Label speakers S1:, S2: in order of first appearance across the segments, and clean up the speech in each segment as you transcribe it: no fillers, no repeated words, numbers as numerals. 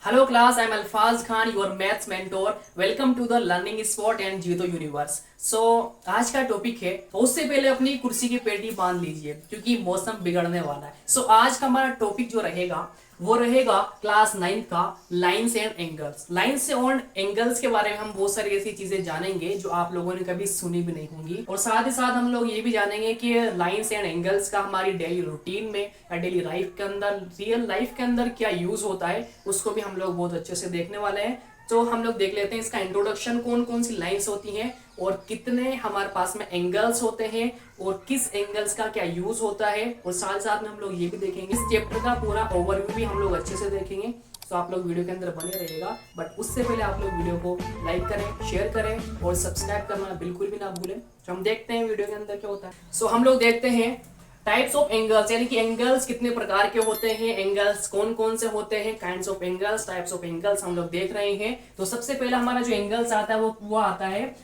S1: Hello class, I'm Alfaz Khan, your maths mentor. Welcome to the Learning Spot and Jito Universe. So आज का topic है, तो उससे पहले अपनी कुर्सी की पेटी बांध लीजिए क्योंकि मौसम बिगड़ने वाला है. आज का हमारा टॉपिक जो रहेगा वो रहेगा क्लास 9 का lines and angles. Lines and angles के बारे में हम बहुत सारी ऐसी चीजें जानेंगे जो आप लोगों ने कभी सुनी भी नहीं होंगी, और साथ ही साथ हम लोग ये भी जानेंगे कि लाइन्स एंड एंगल्स का हमारी डेली रूटीन में या डेली लाइफ के अंदर, रियल लाइफ के अंदर क्या यूज होता है उसको भी हम लोग बहुत अच्छे से देखने वाले हैं. तो हम लोग देख लेते हैं इसका इंट्रोडक्शन, कौन कौन सी लाइंस होती हैं और कितने हमारे पास में एंगल्स होते हैं और किस एंगल्स का क्या यूज होता है, और साथ साथ में हम लोग ये भी देखेंगे इस चैप्टर का पूरा ओवरव्यू भी हम लोग अच्छे से देखेंगे. तो आप लोग वीडियो के अंदर बने रहिएगा, बट उससे पहले आप लोग वीडियो को लाइक करें, शेयर करें और सब्सक्राइब करना बिल्कुल भी ना भूलें. तो हम देखते हैं वीडियो के अंदर क्या होता है. हम लोग देखते हैं टाइप्स ऑफ एंगल्स, यानी कि एंगल्स कितने प्रकार के होते हैं, एंगल्स कौन कौन से होते हैं, kinds of angles, types of angles हम लोग देख रहे हैं. तो सबसे पहला हमारा जो एंगल्स आता है वो आता है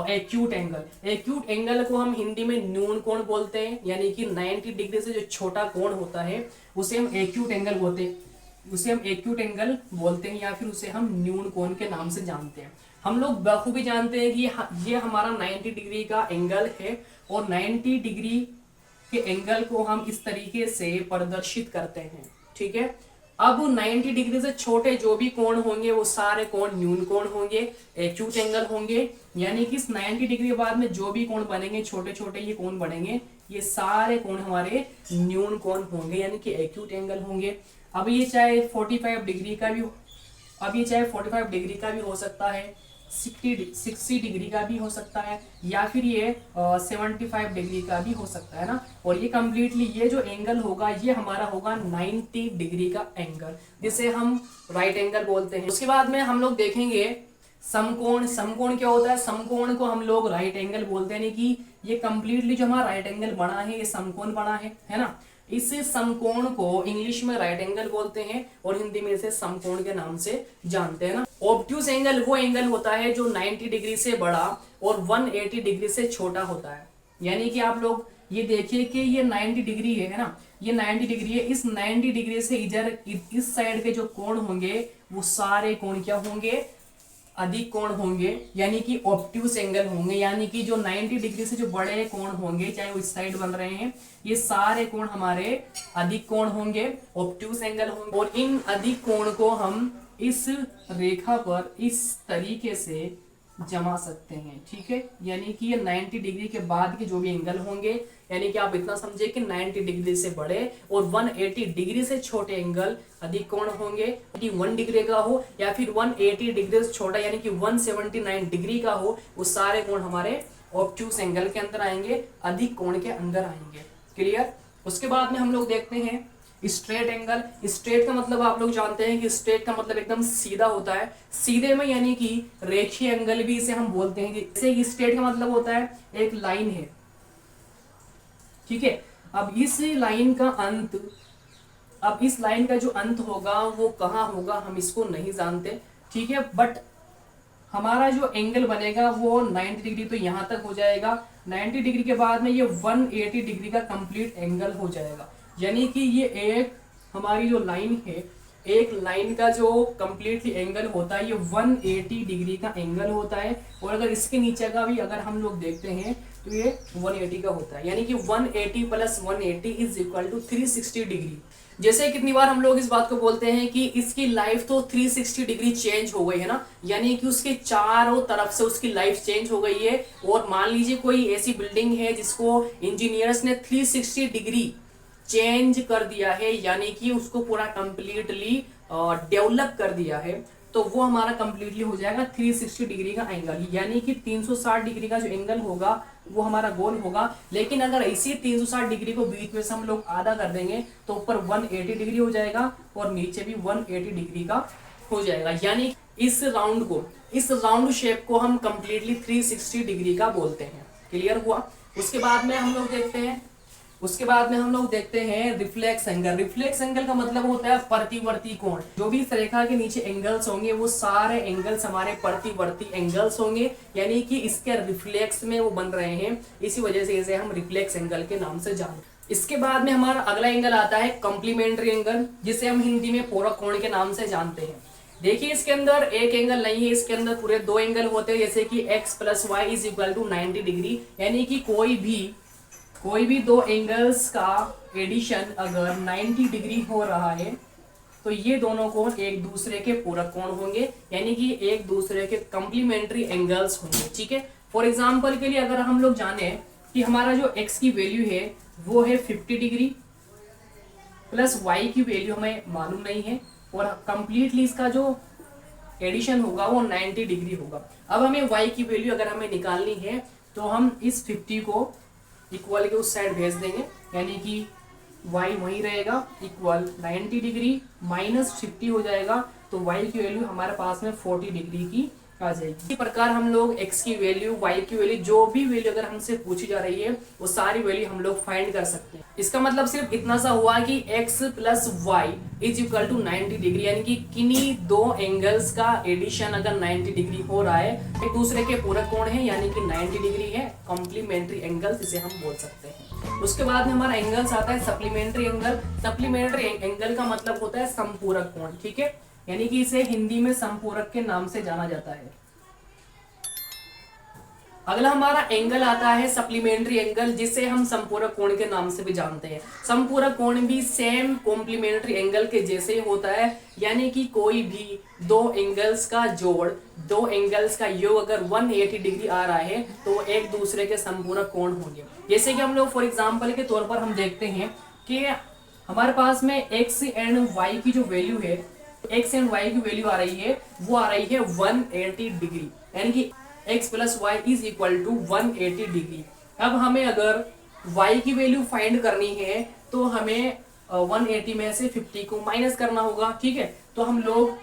S1: एक्यूट एंगल. एक्यूट एंगल को हम हिंदी में न्यून कोण बोलते हैं, यानी कि 90 डिग्री से जो छोटा कोण होता है उसे हम एक्यूट एंगल बोलते हैं, या फिर उसे हम न्यून कोण के नाम से जानते हैं. हम लोग बखूबी जानते हैं कि ये हमारा 90 डिग्री का एंगल है, और 90 डिग्री के एंगल को हम इस तरीके से प्रदर्शित करते हैं. ठीक है, अब 90 डिग्री से छोटे जो भी कोण होंगे वो सारे कोण न्यून कोण होंगे, एक्यूट एंगल होंगे. यानी कि इस 90 डिग्री के बाद में जो भी कोण बनेंगे, छोटे छोटे ये कोण बनेंगे, ये सारे कोण हमारे न्यून कोण होंगे, यानी कि एक्यूट एंगल होंगे. अब ये चाहे 45 डिग्री का भी हो सकता है, 60 डिग्री का भी हो सकता है, या फिर ये 75 डिग्री का भी हो सकता है ना. और ये कंप्लीटली ये जो एंगल होगा ये हमारा होगा 90 डिग्री का एंगल, जिसे हम राइट एंगल बोलते हैं. उसके बाद में हम लोग देखेंगे समकोण. समकोण क्या होता है? समकोण को हम लोग राइट एंगल बोलते हैं, यानी कि ये कंप्लीटली जो हमारा राइट एंगल बना है ये समकोण बना है ना. इस समकोण को इंग्लिश में राइट एंगल बोलते हैं और हिंदी में इसे समकोण के नाम से जानते हैं ना. ऑब्ट्यूज एंगल वो एंगल होता है जो 90 डिग्री से बड़ा और 180 डिग्री से छोटा होता है. यानी कि आप लोग ये देखिए कि ये 90 डिग्री है ना, ये 90 डिग्री है. इस 90 डिग्री से इधर इस साइड के जो कोण होंगे वो सारे कोण क्या होंगे? अधिक कोण होंगे, यानी कि ऑब्ट्यूज एंगल होंगे. यानी कि जो 90 डिग्री से जो बड़े कोण होंगे, चाहे वो इस साइड बन रहे हैं, ये सारे कोण हमारे अधिक कोण होंगे, ऑब्ट्यूज एंगल होंगे. और इन अधिक कोण को हम इस रेखा पर इस तरीके से जमा सकते हैं. ठीक है, यानी कि ये 90 डिग्री के बाद के जो भी एंगल होंगे, यानी कि आप इतना समझे कि 90 डिग्री से बड़े और 180 डिग्री से छोटे एंगल अधिक कोण होंगे. 1 डिग्री का हो या फिर 180 डिग्री से छोटा यानी कि 179 डिग्री का हो, वो सारे कोण हमारे ऑब्ट्यूज एंगल के अंदर आएंगे, अधिक कोण के अंदर आएंगे. क्लियर? उसके बाद में हम लोग देखते हैं स्ट्रेट एंगल. स्ट्रेट का मतलब आप लोग जानते हैं कि स्ट्रेट का मतलब एकदम सीधा होता है, सीधे में, यानी कि रेखीय एंगल भी इसे हम बोलते हैं. जैसे स्ट्रेट का मतलब होता है एक लाइन है. ठीक है, अब इस लाइन का जो अंत होगा वो कहाँ होगा हम इसको नहीं जानते. ठीक है, बट हमारा जो एंगल बनेगा वो 90 डिग्री तो यहाँ तक हो जाएगा. 90 डिग्री के बाद में ये 180 डिग्री का कंप्लीट एंगल हो जाएगा. यानी कि ये एक हमारी जो लाइन है, एक लाइन का जो कंप्लीटली एंगल होता है ये 180 डिग्री का एंगल होता है. और अगर इसके नीचे का भी अगर हम लोग देखते हैं तो ये 180 का होता है. यानी कि 180 plus 180 is equal to 360 degree. जैसे कितनी बार हम लोग इस बात को बोलते हैं कि इसकी लाइफ तो 360 डिग्री चेंज हो गई है ना, यानी कि उसके चारों तरफ से उसकी लाइफ चेंज हो गई है. और मान लीजिए कोई ऐसी बिल्डिंग है जिसको इंजीनियर्स ने 360 डिग्री चेंज कर दिया है, यानी कि उसको पूरा कंप्लीटली डेवलप कर दिया है, तो वो हमारा कंप्लीटली हो जाएगा 360 डिग्री का एंगल. यानी कि 360 डिग्री का जो एंगल होगा वो हमारा गोल होगा. लेकिन अगर इसी 360 डिग्री को बीच में से हम लोग आधा कर देंगे तो ऊपर 180 डिग्री हो जाएगा और नीचे भी 180 डिग्री का हो जाएगा. यानी इस राउंड शेप को हम कंप्लीटली 360 डिग्री का बोलते हैं. क्लियर हुआ? उसके बाद में हम लोग देखते हैं रिफ्लेक्स एंगल. रिफ्लेक्स एंगल का मतलब होता है प्रतिवर्ती कोण. जो भी इस रेखा के नीचे एंगल्स होंगे वो सारे एंगल्स हमारे प्रतिवर्ती एंगल्स होंगे, यानी कि इसके रिफ्लेक्स में वो बन रहे हैं, इसी वजह से इसे हम रिफ्लेक्स एंगल के नाम से जानते हैं. इसके बाद में हमारा अगला एंगल आता है कॉम्प्लीमेंट्री एंगल, जिसे हम हिंदी में पूरक कोण के नाम से जानते हैं. देखिए इसके अंदर एक एंगल नहीं है, इसके अंदर पूरे दो एंगल होते हैं, जैसे कि x plus Y is equal to 90 degree, यानी कि कोई भी दो एंगल्स का एडिशन अगर 90 डिग्री हो रहा है तो ये दोनों कोण एक दूसरे के पूरक कोण होंगे, यानी कि एक दूसरे के कंप्लीमेंट्री एंगल्स होंगे। ठीक है, फॉर एग्जांपल के लिए अगर हम लोग जाने कि हमारा जो x की वैल्यू है वो है 50 डिग्री प्लस y की वैल्यू हमें मालूम नहीं है, और कंप्लीटली इसका जो एडिशन होगा वो 90 डिग्री होगा। अब हमें y की वैल्यू अगर हमें निकालनी है तो हम इस 50 को इक्वल के उस साइड भेज देंगे, यानी कि y वही रहेगा, इक्वल 90 डिग्री माइनस 50 हो जाएगा, तो y की वैल्यू हमारे पास में 40 डिग्री की आ जाएगी। इसी प्रकार हम लोग x की वैल्यू, y की वैल्यू, जो भी वैल्यू अगर हमसे पूछी जा रही है वो सारी वैल्यू हम लोग फाइंड कर सकते हैं। इसका मतलब सिर्फ इतना सा हुआ कि x plus Y is equal to 90 degree, यानी कि किन्हीं दो एंगल्स का एडिशन अगर 90 डिग्री हो रहा है, एक दूसरे के पूरक कोण है, यानी कि 90 डिग्री है, कॉम्प्लीमेंट्री एंगल्स इसे हम बोल सकते हैं। उसके बाद में हमारा एंगल्स आता है सप्लीमेंट्री एंगल। सप्लीमेंट्री एंगल का मतलब होता है संपूरक कोण। ठीक है, यानी कि इसे हिंदी में संपूरक के नाम से जाना जाता है। अगला हमारा एंगल आता है सप्लीमेंट्री एंगल, जिसे हम संपूरक कोण के नाम से भी जानते हैं। संपूरक कोण भी सेम कॉम्प्लीमेंट्री एंगल के जैसे ही होता है, यानी कि कोई भी दो एंगल्स का जोड़, दो एंगल्स का योग अगर 180 डिग्री आ रहा है तो एक दूसरे के संपूरक कोण होंगे। जैसे कि हम लोग फॉर एग्जांपल के तौर पर हम देखते हैं कि हमारे पास में x एंड y की जो वैल्यू है, x एंड y की वैल्यू आ रही है, वो आ रही है 180 डिग्री, यानी कि x plus Y is equal to 180 degree. अब हमें अगर y की वैल्यू फाइंड करनी है तो हमें 180 में से 50 को माइनस करना होगा। ठीक है, तो हम लोग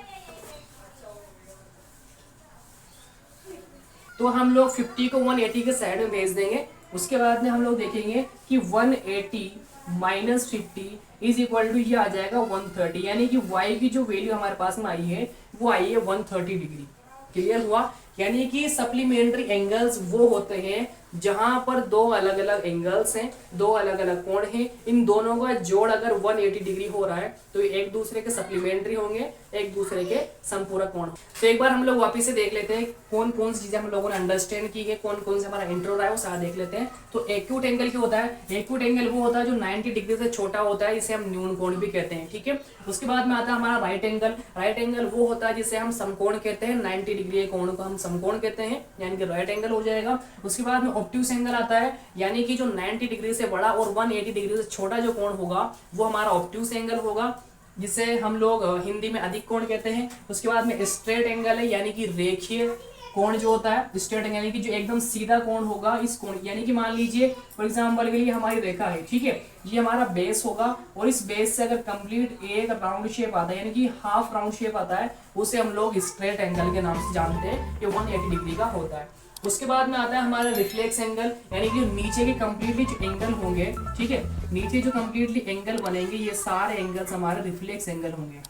S1: 50 को 180 के साइड में भेज देंगे। उसके बाद में हम लोग देखेंगे कि 180 माइनस 50 इज इक्वल टू ये आ जाएगा 130, यानी कि y की जो वैल्यू हमारे पास में आई है वो आई है 130 डिग्री। क्लियर हुआ? यानी कि सप्लीमेंट्री एंगल्स वो होते हैं जहां पर दो अलग अलग एंगल्स हैं, दो अलग अलग कोण हैं, इन दोनों का जोड़ अगर 180 डिग्री हो रहा है तो एक दूसरे के सप्लीमेंट्री होंगे, एक दूसरे के संपूरक कोण। तो एक बार हम लोग वापस से देख लेते हैं कौन कौन सी चीजें हम लोगों ने अंडरस्टैंड की है, कौन कौन से हमारा इंट्रो रहा है, वो सारा देख लेते हैं। तो एक्यूट एंगल क्या होता है? एक्यूट एंगल वो होता है जो 90 डिग्री से छोटा होता है, इसे हम न्यून कोण भी कहते हैं। ठीक है, उसके बाद में आता है हमारा राइट एंगल। राइट एंगल वो होता है जिसे हम समकोण कहते हैं, 90 डिग्री के कोण को हम समकोण कहते हैं, यानी कि राइट एंगल हो जाएगा। उसके बाद में ऑब्ट्यूस एंगल आता है, यानी कि जो 90 डिग्री से बड़ा और 180 डिग्री से छोटा जो कोण होगा वो हमारा ऑब्ट्यूस एंगल होगा, जिसे हम लोग हिंदी में अधिक कोण कहते हैं। उसके बाद में स्ट्रेट एंगल है, यानी कि रेखीय कोण जो होता है, स्ट्रेट एंगल यानी कि जो एकदम सीधा कोण होगा, इस कोण, यानी कि मान लीजिए फॉर एग्जांपल के लिए हमारी रेखा है, ठीक है, ये हमारा बेस होगा और इस बेस से अगर कंप्लीट एक राउंड शेप आता है, यानी कि हाफ राउंड शेप आता है, उसे हम लोग स्ट्रेट एंगल के नाम से जानते हैं, ये 180 डिग्री का होता है। उसके बाद में आता है हमारा रिफ्लेक्स एंगल, यानी कि नीचे के कंप्लीटली जो एंगल होंगे, ठीक है, नीचे जो कंप्लीटली एंगल बनेंगे ये सारे एंगल्स हमारे रिफ्लेक्स एंगल होंगे।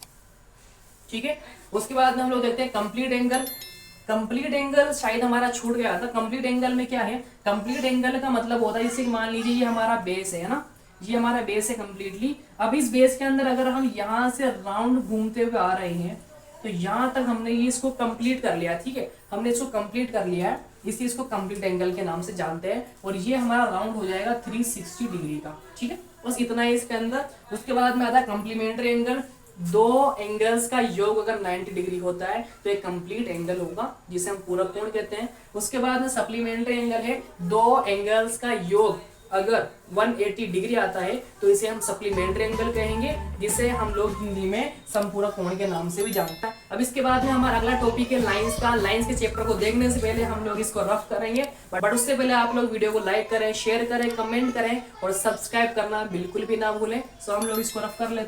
S1: ठीक है, उसके बाद में हम लोग देखते हैं कंप्लीट एंगल। कंप्लीट एंगल शायद हमारा छूट गया था। कंप्लीट एंगल में क्या है? कंप्लीट एंगल का मतलब होता है, जैसे मान लीजिए ये हमारा बेस है ना, ये हमारा बेस है कंप्लीटली। अब इस बेस के अंदर अगर हम यहाँ से राउंड घूमते हुए आ रहे हैं तो यहाँ तक हमने ये इसको कंप्लीट कर लिया। ठीक है, हमने इसको कंप्लीट कर लिया है, इसलिए इसको कंप्लीट एंगल के नाम से जानते हैं, और ये हमारा राउंड हो जाएगा 360 डिग्री का। ठीक है, बस इतना है इसके अंदर। उसके बाद में आता है कंप्लीमेंट्री एंगल। दो एंगल्स का योग अगर 90 डिग्री होता है तो एक कंप्लीट एंगल होगा, जिसे हम पूरक कोण कहते हैं। उसके बाद में सप्लीमेंट्री एंगल है, दो एंगल्स का योग अगर 180 डिग्री आता है तो इसे हम सप्लीमेंट्री एंगल कहेंगे, जिसे हम लोग हिंदी में संपूरक कोण के नाम से भी जानते हैं। अब इसके बाद में हमारा अगला टॉपिक है लाइंस का। लाइंस के चैप्टर को देखने से पहले हम लोग इसको रफ करेंगे, बट उससे पहले आप लोग वीडियो को लाइक करें, शेयर करें, कमेंट करें और सब्सक्राइब करना बिल्कुल भी ना भूलें। सो हम लोग इसको रफ कर लेते हैं।